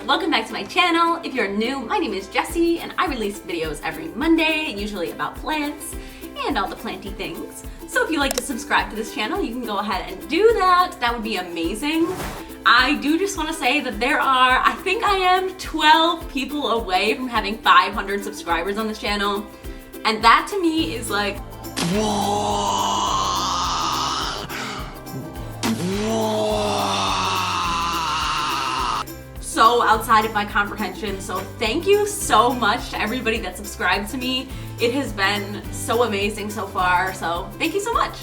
welcome back to my channel. If you're new, my name is Jessie and I release videos every Monday, usually about plants and all the planty things. So if you'd like to subscribe to this channel, you can go ahead and do that. That would be amazing. I do just want to say that I think I am 12 people away from having 500 subscribers on this channel. And that to me is like, so outside of my comprehension. So thank you so much to everybody that subscribed to me. It has been so amazing so far, so thank you so much.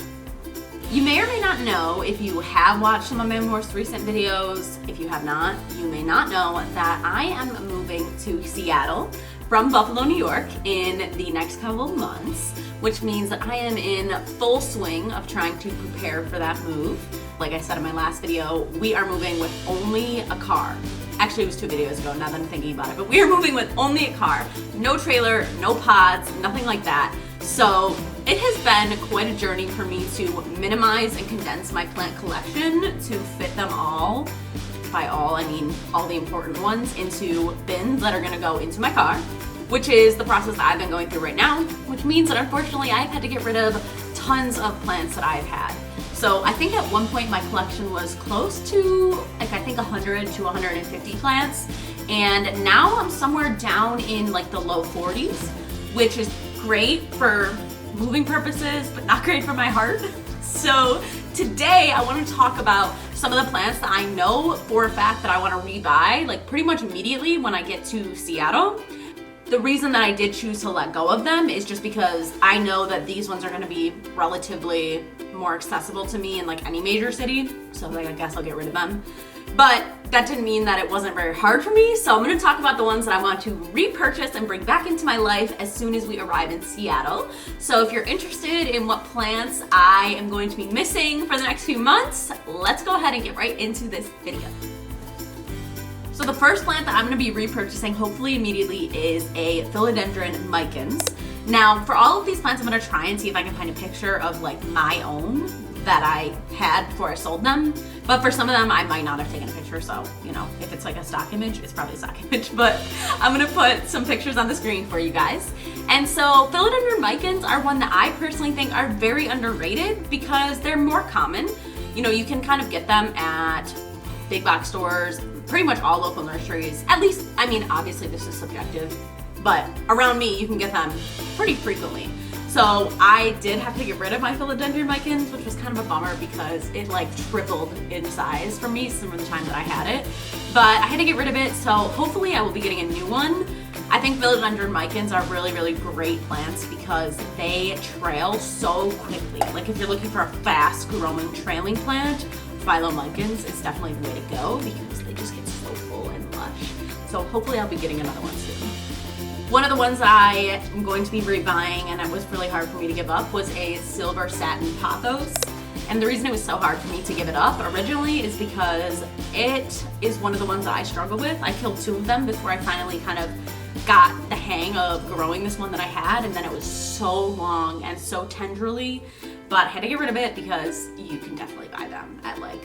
You may or may not know, if you have watched some of my most recent videos, if you have not, you may not know that I am moving to Seattle from Buffalo, New York in the next couple of months, which means that I am in full swing of trying to prepare for that move. Like I said in my last video, we are moving with only a car. Actually, it was 2 videos ago, now that I'm thinking about it, but we are moving with only a car. No trailer, no pods, nothing like that. So it has been quite a journey for me to minimize and condense my plant collection to fit them all, by all I mean all the important ones, into bins that are gonna go into my car, which is the process that I've been going through right now, which means that unfortunately I've had to get rid of tons of plants that I've had. So I think at one point my collection was close to, like, I think 100 to 150 plants. And now I'm somewhere down in like the low 40s, which is great for moving purposes, but not great for my heart. So today I want to talk about some of the plants that I know for a fact that I want to rebuy, like pretty much immediately when I get to Seattle. The reason that I did choose to let go of them is just because I know that these ones are going to be relatively more accessible to me in like any major city, so like I guess I'll get rid of them. But that didn't mean that it wasn't very hard for me, so I'm going to talk about the ones that I want to repurchase and bring back into my life as soon as we arrive in Seattle. So if you're interested in what plants I am going to be missing for the next few months, let's go ahead and get right into this video. So the first plant that I'm going to be repurchasing, hopefully immediately, is a philodendron micans. Now, for all of these plants, I'm going to try and see if I can find a picture of like my own that I had before I sold them. But for some of them, I might not have taken a picture, so, you know, if it's like a stock image, it's probably a stock image. But I'm going to put some pictures on the screen for you guys. And so philodendron micans are one that I personally think are very underrated because they're more common. You know, you can kind of get them at big box stores, pretty much all local nurseries. At least, I mean, obviously this is subjective, but around me you can get them pretty frequently. So I did have to get rid of my philodendron micans, which was kind of a bummer because it like tripled in size for me from the time that I had it. But I had to get rid of it, so hopefully I will be getting a new one. I think philodendron micans are really, really great plants because they trail so quickly. Like if you're looking for a fast growing trailing plant, philomicans is definitely the way to go because they just get so full and lush. So hopefully I'll be getting another one soon. One of the ones I am going to be rebuying, and it was really hard for me to give up, was a silver satin pothos. And the reason it was so hard for me to give it up originally is because it is one of the ones that I struggle with. I killed 2 of them before I finally kind of got the hang of growing this one that I had, and then it was so long and so tenderly. But I had to get rid of it because you can definitely buy them at like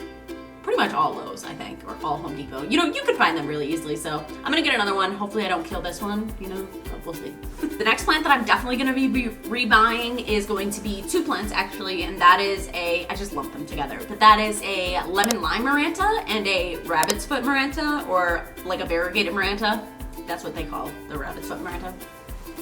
pretty much all Lowe's, I think, or all Home Depot. You know, you could find them really easily, so I'm gonna get another one. Hopefully I don't kill this one, you know, but we'll see. The next plant that I'm definitely gonna be rebuying is going to be 2 plants actually, and that is I just lumped them together, but that is a lemon lime maranta and a rabbit's foot maranta, or like a variegated maranta. That's what they call the rabbit's foot maranta.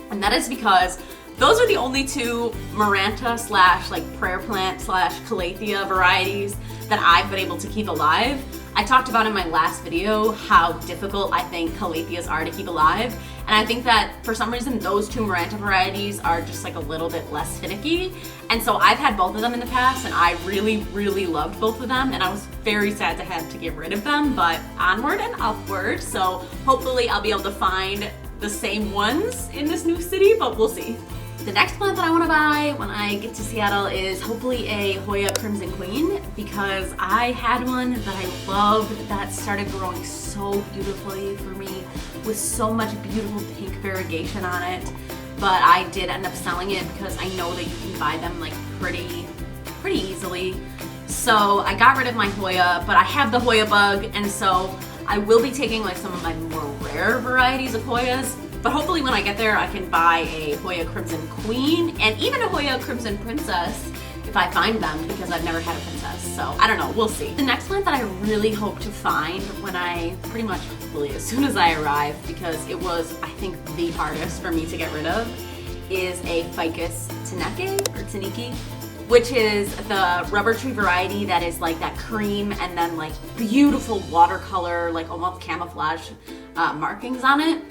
And that is because those are the only 2 maranta slash like prayer plant slash calathea varieties that I've been able to keep alive. I talked about in my last video how difficult I think calatheas are to keep alive. And I think that for some reason those 2 maranta varieties are just like a little bit less finicky. And so I've had both of them in the past and I really, really loved both of them. And I was very sad to have to get rid of them, but onward and upward. So hopefully I'll be able to find the same ones in this new city, but we'll see. The next plant that I want to buy when I get to Seattle is hopefully a Hoya Crimson Queen, because I had one that I loved that started growing so beautifully for me with so much beautiful pink variegation on it. But I did end up selling it because I know that you can buy them like pretty easily. So I got rid of my Hoya, but I have the Hoya bug, and so I will be taking like some of my more rare varieties of Hoyas, but hopefully when I get there I can buy a Hoya Crimson Queen and even a Hoya Crimson Princess if I find them, because I've never had a princess, so I don't know, we'll see. The next plant that I really hope to find when I pretty much hopefully as soon as I arrive, because it was I think the hardest for me to get rid of, is a Ficus Taneke, which is the rubber tree variety that is like that cream and then like beautiful watercolor, like almost camouflage markings on it.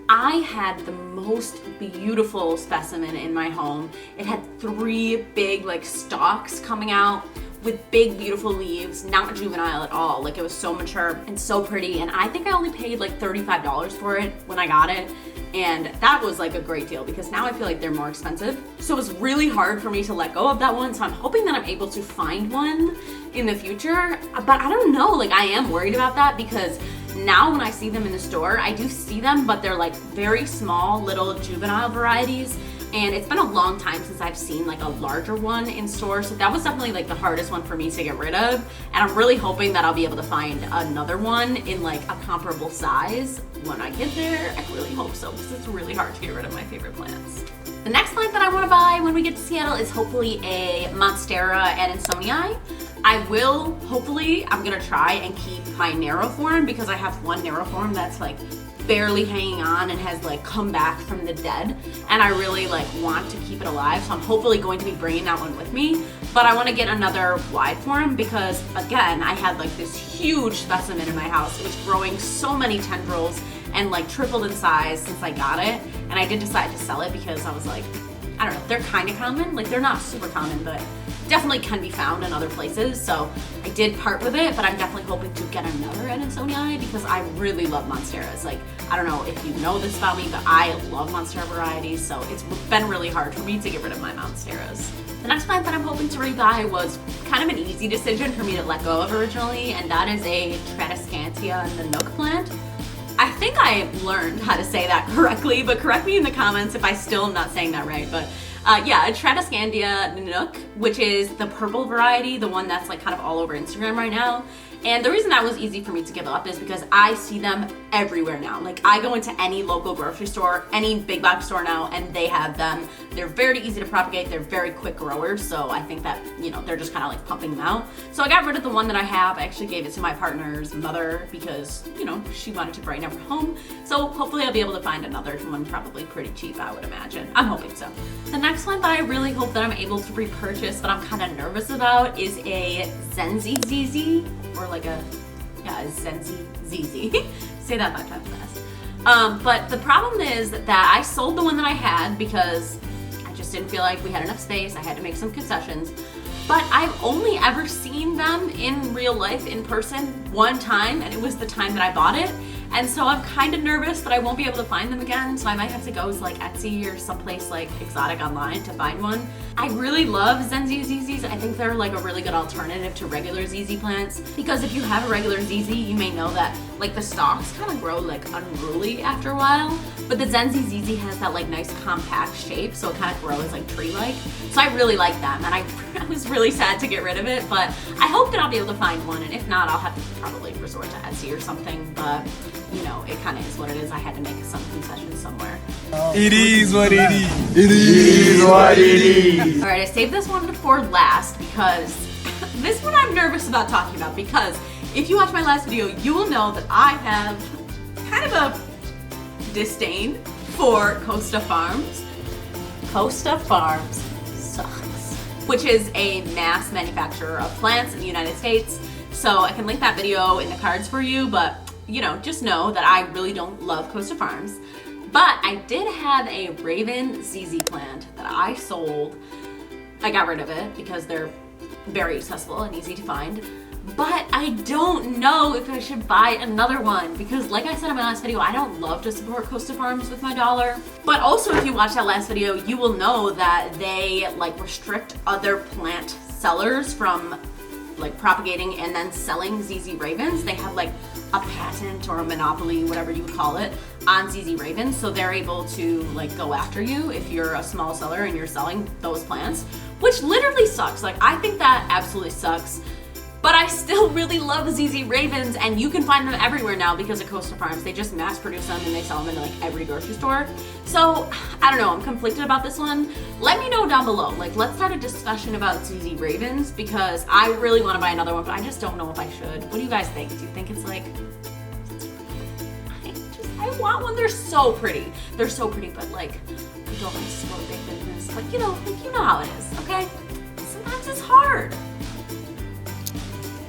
I had the most beautiful specimen in my home. It had 3 big like stalks coming out with big beautiful leaves, not juvenile at all. Like it was so mature and so pretty, and I think I only paid like $35 for it when I got it. And that was like a great deal because now I feel like they're more expensive. So it was really hard for me to let go of that one. So I'm hoping that I'm able to find one in the future. But I don't know, like I am worried about that because now when I see them in the store, I do see them, but they're like very small little juvenile varieties. And it's been a long time since I've seen like a larger one in stores. So that was definitely like the hardest one for me to get rid of. And I'm really hoping that I'll be able to find another one in like a comparable size when I get there. I really hope so because it's really hard to get rid of my favorite plants. The next plant that I want to buy when we get to Seattle is hopefully a Monstera Adansonii. I will, hopefully, I'm gonna try and keep my narrow form because I have one narrow form that's like barely hanging on and has like come back from the dead, and I really like want to keep it alive, so I'm hopefully going to be bringing that one with me. But I want to get another wide form because again I had like this huge specimen in my house. It was growing so many tendrils and like tripled in size since I got it, and I did decide to sell it because I was like, I don't know, they're kind of common, like they're not super common, but definitely can be found in other places. So I did part with it, but I'm definitely hoping to get another Adansonii because I really love Monsteras. Like, I don't know if you know this about me, but I love Monstera varieties, so it's been really hard for me to get rid of my Monsteras. The next plant that I'm hoping to rebuy was kind of an easy decision for me to let go of originally, and that is a Tradescantia Nanook plant. I think I learned how to say that correctly, but correct me in the comments if I still am not saying that right. But yeah, a Tradescantia Nanook, which is the purple variety, the one that's like kind of all over Instagram right now. And the reason that was easy for me to give up is because I see them everywhere now. Like I go into any local grocery store, any big box store now, and they have them. They're very easy to propagate. They're very quick growers. So I think that, you know, they're just kind of like pumping them out. So I got rid of the one that I have. I actually gave it to my partner's mother because, you know, she wanted to brighten up her home. So hopefully I'll be able to find another one probably pretty cheap, I would imagine. I'm hoping so. The next one that I really hope that I'm able to repurchase, but I'm kind of nervous about, is a Zenzi ZZ, or like a Zenzi ZZ. Say that 5 times fast. But the problem is that I sold the one that I had because I just didn't feel like we had enough space. I had to make some concessions. But I've only ever seen them in real life, in person, one time, and it was the time that I bought it. And so I'm kind of nervous that I won't be able to find them again, so I might have to go to like Etsy or someplace like exotic online to find one. I really love Zenzi ZZs. I think they're like a really good alternative to regular ZZ plants, because if you have a regular ZZ, you may know that like the stalks kind of grow like unruly after a while, but the Zenzi ZZ has that like nice compact shape, so it kind of grows like tree-like. So I really like them, and I was really sad to get rid of it, but I hope that I'll be able to find one, and if not, I'll have to probably resort to Etsy or something, but you know, it kind of is what it is. I had to make some concessions somewhere. It is what it is. It is what it is. All right, I saved this one for last because this one I'm nervous about talking about, because if you watch my last video, you will know that I have kind of a disdain for Costa Farms. Costa Farms sucks, which is a mass manufacturer of plants in the United States. So I can link that video in the cards for you, but you know, just know that I really don't love Costa Farms. But I did have a Raven ZZ plant that I sold. I got rid of it because they're very accessible and easy to find. But I don't know if I should buy another one because, like I said in my last video, I don't love to support Costa Farms with my dollar. But also, if you watch that last video, you will know that they like restrict other plant sellers from like propagating and then selling ZZ Ravens. They have like a patent or a monopoly, whatever you would call it, on ZZ Ravens, so they're able to like go after you if you're a small seller and you're selling those plants, which literally sucks. Like, I think that absolutely sucks. But I still really love ZZ Ravens, and you can find them everywhere now because of Costa Farms. They just mass produce them and they sell them in like every grocery store. So I don't know, I'm conflicted about this one. Let me know down below. Like, let's start a discussion about ZZ Ravens because I really want to buy another one, but I just don't know if I should. What do you guys think? Do you think it's like, I want one. They're so pretty. They're so pretty, but like, I don't want to support big business. But you know how it is, okay? Sometimes it's hard.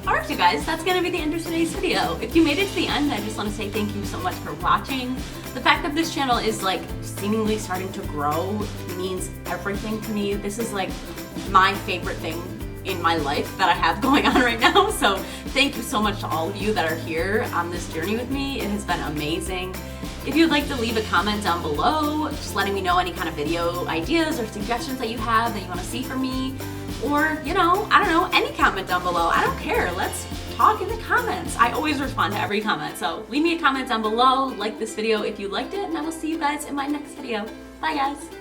Alright, you guys, that's gonna be the end of today's video. If you made it to the end, I just want to say thank you so much for watching. The fact that this channel is like seemingly starting to grow means everything to me. This is like my favorite thing in my life that I have going on right now. So thank you so much to all of you that are here on this journey with me. It has been amazing. If you'd like to leave a comment down below, just letting me know any kind of video ideas or suggestions that you have that you want to see from me, or, you know, I don't know, any comment down below. I don't care. Let's talk in the comments. I always respond to every comment. So leave me a comment down below, like this video if you liked it, and I will see you guys in my next video. Bye, guys.